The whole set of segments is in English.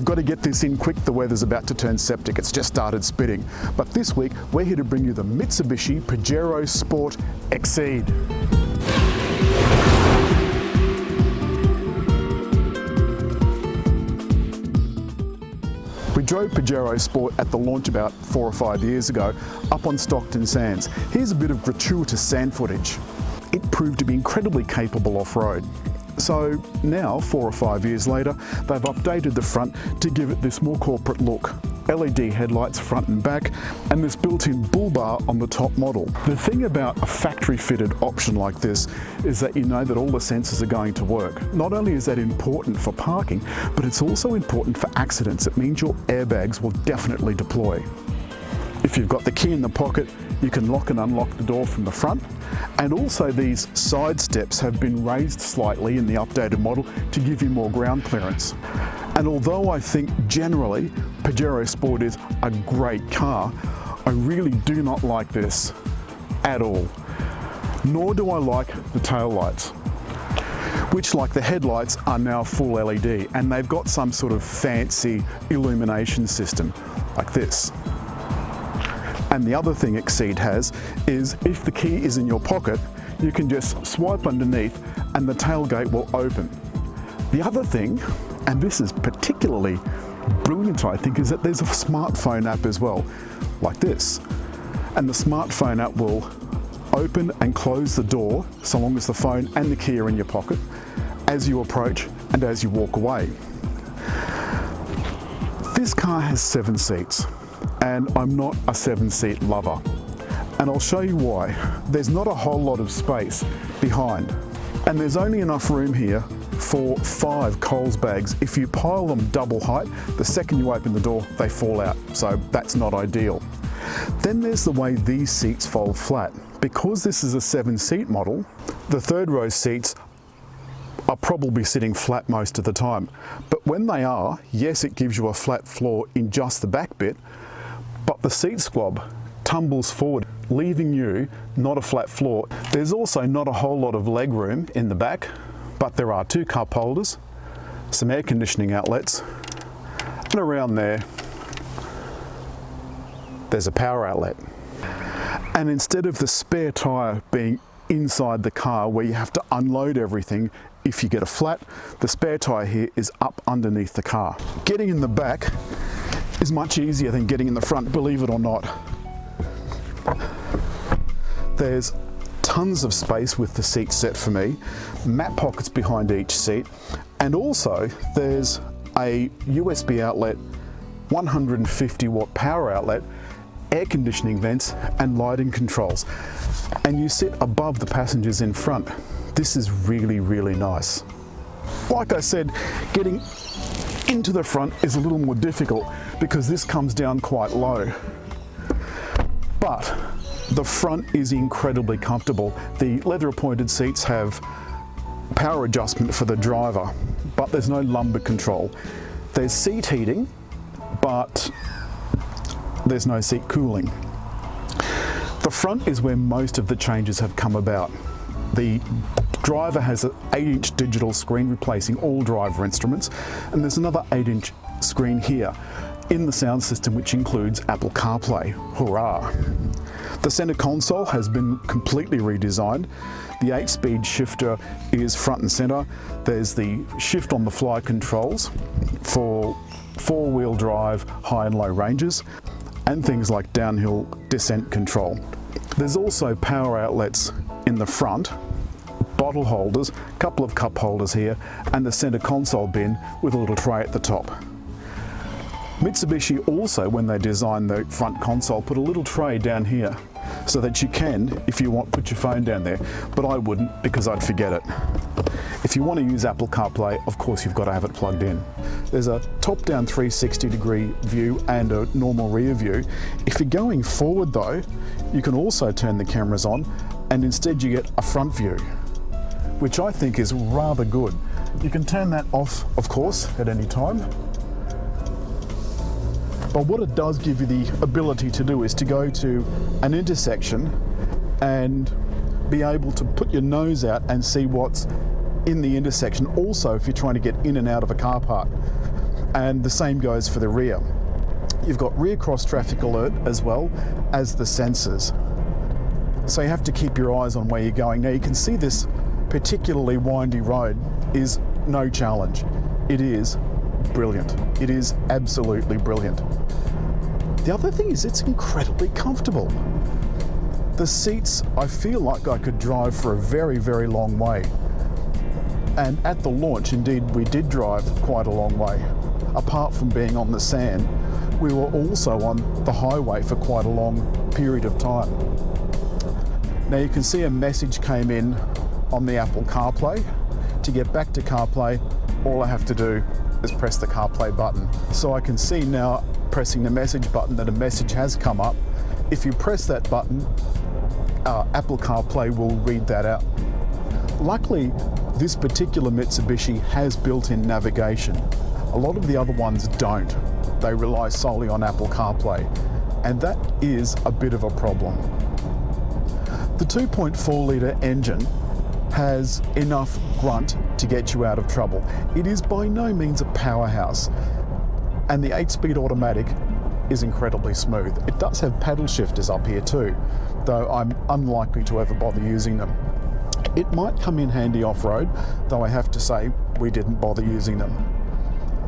I've got to get this in quick, the weather's about to turn septic, it's just started spitting. But this week, we're here to bring you the Mitsubishi Pajero Sport Exceed. We drove Pajero Sport at the launch about 4 or 5 years ago up on Stockton Sands. Here's a bit of gratuitous sand footage. It proved to be incredibly capable off-road. So now, 4 or 5 years later, they've updated the front to give it this more corporate look. LED headlights front and back, and this built-in bull bar on the top model. The thing about a factory-fitted option like this is that you know that all the sensors are going to work. Not only is that important for parking, but it's also important for accidents. It means your airbags will definitely deploy. If you've got the key in the pocket, you can lock and unlock the door from the front. And also these side steps have been raised slightly in the updated model to give you more ground clearance. And although I think generally Pajero Sport is a great car, I really do not like this at all. Nor do I like the tail lights, which, like the headlights, are now full LED, and they've got some sort of fancy illumination system like this. And the other thing Exceed has is if the key is in your pocket, you can just swipe underneath and the tailgate will open. The other thing, and this is particularly brilliant I think, is that there's a smartphone app as well, like this. And the smartphone app will open and close the door so long as the phone and the key are in your pocket as you approach and as you walk away. This car has 7 seats. And I'm not a 7-seat lover. And I'll show you why. There's not a whole lot of space behind. And there's only enough room here for 5 Coles bags. If you pile them double height, the second you open the door, they fall out. So that's not ideal. Then there's the way these seats fold flat. Because this is a 7-seat model, the third row seats are probably sitting flat most of the time. But when they are, yes, it gives you a flat floor in just the back bit, but the seat squab tumbles forward, leaving you not a flat floor. There's also not a whole lot of leg room in the back, but there are 2 cup holders, some air conditioning outlets, and around there's a power outlet. And instead of the spare tyre being inside the car where you have to unload everything if you get a flat, the spare tyre here is up underneath the car. Getting in the back is much easier than getting in the front, believe it or not. There's tons of space with the seat set for me, mat pockets behind each seat, and also there's a USB outlet, 150 watt power outlet, air conditioning vents and lighting controls. And you sit above the passengers in front. This is really, really nice. Like I said, getting into the front is a little more difficult because this comes down quite low. But the front is incredibly comfortable. The leather appointed seats have power adjustment for the driver, but there's no lumbar control. There's seat heating, but there's no seat cooling. The front is where most of the changes have come about. The driver has an 8-inch digital screen replacing all driver instruments, and there's another 8-inch screen here in the sound system, which includes Apple CarPlay. Hurrah! The center console has been completely redesigned. The 8-speed shifter is front and center. There's the shift on the fly controls for 4-wheel drive, high and low ranges, and things like downhill descent control. There's also power outlets in the front, bottle holders, a couple of cup holders here, and the center console bin with a little tray at the top. Mitsubishi also, when they designed the front console, put a little tray down here so that you can, if you want, put your phone down there, but I wouldn't because I'd forget it. If you want to use Apple CarPlay, of course you've got to have it plugged in. There's a top-down 360-degree view and a normal rear view. If you're going forward though, you can also turn the cameras on and instead you get a front view, which I think is rather good. You can turn that off, of course, at any time. But what it does give you the ability to do is to go to an intersection and be able to put your nose out and see what's in the intersection. Also, if you're trying to get in and out of a car park. And the same goes for the rear. You've got rear cross traffic alert as well as the sensors. So you have to keep your eyes on where you're going. Now you can see this particularly windy road is no challenge. It is brilliant. It is absolutely brilliant. The other thing is it's incredibly comfortable. The seats, I feel like I could drive for a very, very long way. And at the launch, indeed, we did drive quite a long way. Apart from being on the sand, we were also on the highway for quite a long period of time. Now you can see a message came in on the Apple CarPlay. To get back to CarPlay, all I have to do is press the CarPlay button. So I can see now, pressing the message button, that a message has come up. If you press that button, Apple CarPlay will read that out. Luckily, this particular Mitsubishi has built-in navigation. A lot of the other ones don't. They rely solely on Apple CarPlay, and that is a bit of a problem. The 2.4 litre engine has enough grunt to get you out of trouble. It is by no means a powerhouse, and the 8-speed automatic is incredibly smooth. It does have paddle shifters up here too, though I'm unlikely to ever bother using them. It might come in handy off-road, though I have to say we didn't bother using them.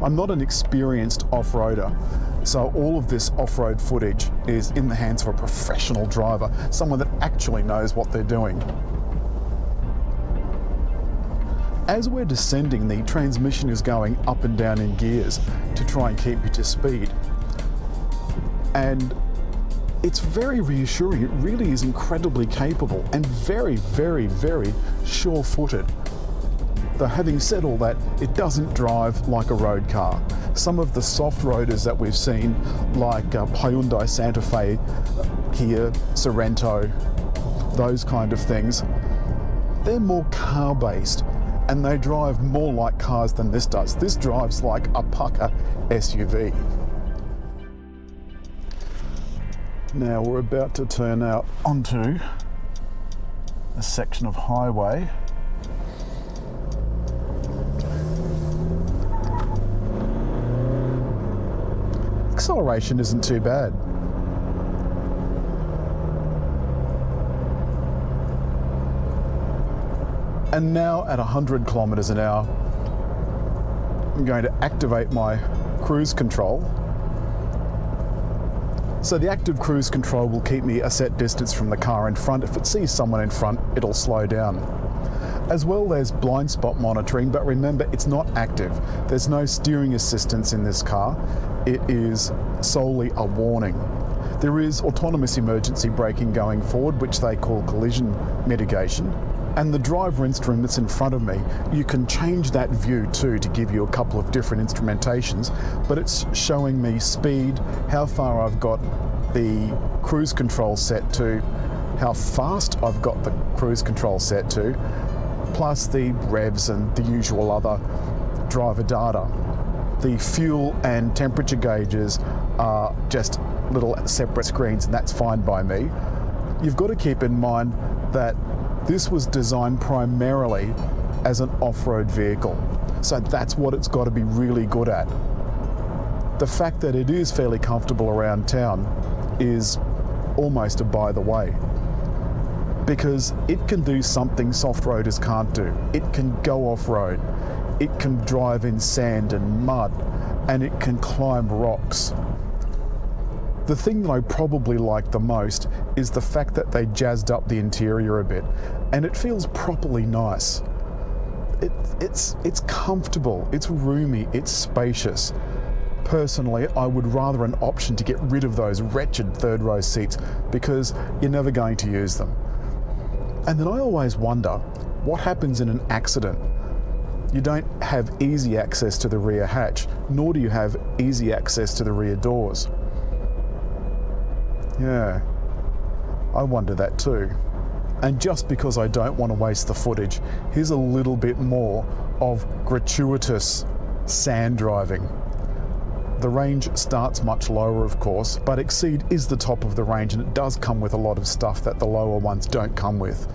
I'm not an experienced off-roader, so all of this off-road footage is in the hands of a professional driver, someone that actually knows what they're doing. As we're descending, the transmission is going up and down in gears to try and keep you to speed. And it's very reassuring. It really is incredibly capable and very, very, very sure-footed. Though having said all that, it doesn't drive like a road car. Some of the soft roaders that we've seen, like Hyundai Santa Fe, Kia, Sorento, those kind of things, they're more car-based and they drive more like cars than this does. This drives like a pucker SUV. Now we're about to turn out onto a section of highway. Acceleration isn't too bad. And now at 100 kilometers an hour, I'm going to activate my cruise control. So the active cruise control will keep me a set distance from the car in front. If it sees someone in front, it'll slow down. As well, there's blind spot monitoring, but remember, it's not active. There's no steering assistance in this car. It is solely a warning. There is autonomous emergency braking going forward, which they call collision mitigation. And the driver instrument that's in front of me, you can change that view too to give you a couple of different instrumentations, but it's showing me speed, how far I've got the cruise control set to, how fast I've got the cruise control set to, plus the revs and the usual other driver data. The fuel and temperature gauges are just little separate screens, and that's fine by me. You've got to keep in mind that this was designed primarily as an off-road vehicle, so that's what it's got to be really good at. The fact that it is fairly comfortable around town is almost a by the way, because it can do something soft-roaders can't do. It can go off-road, it can drive in sand and mud, and it can climb rocks. The thing that I probably like the most is the fact that they jazzed up the interior a bit, and it feels properly nice. It's comfortable, it's roomy, it's spacious. Personally, I would rather an option to get rid of those wretched third row seats because you're never going to use them. And then I always wonder, what happens in an accident? You don't have easy access to the rear hatch, nor do you have easy access to the rear doors. Yeah, I wonder that too. And just because I don't want to waste the footage, here's a little bit more of gratuitous sand driving. The range starts much lower, of course, but Exceed is the top of the range, and it does come with a lot of stuff that the lower ones don't come with.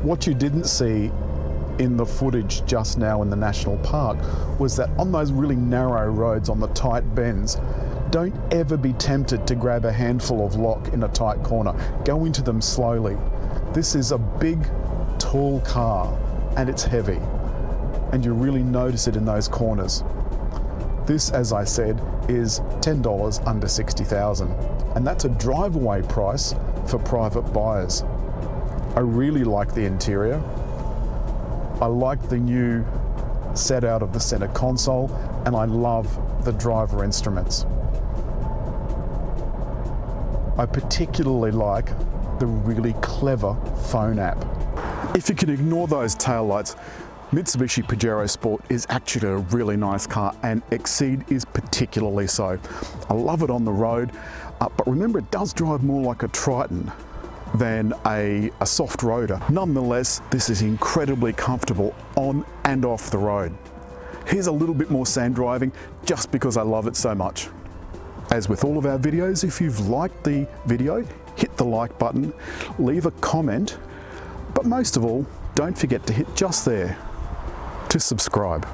What you didn't see in the footage just now in the national park was that on those really narrow roads, on the tight bends, don't ever be tempted to grab a handful of lock in a tight corner. Go into them slowly. This is a big, tall car and it's heavy, and you really notice it in those corners. This, as I said, is $10 under $60,000, and that's a drive-away price for private buyers. I really like the interior. I like the new set out of the center console, and I love the driver instruments. I particularly like the really clever phone app. If you can ignore those taillights, Mitsubishi Pajero Sport is actually a really nice car, and Exceed is particularly so. I love it on the road, but remember, it does drive more like a Triton than a soft roader. Nonetheless, this is incredibly comfortable on and off the road. Here's a little bit more sand driving just because I love it so much. As with all of our videos, if you've liked the video, hit the like button, leave a comment, but most of all, don't forget to hit just there to subscribe.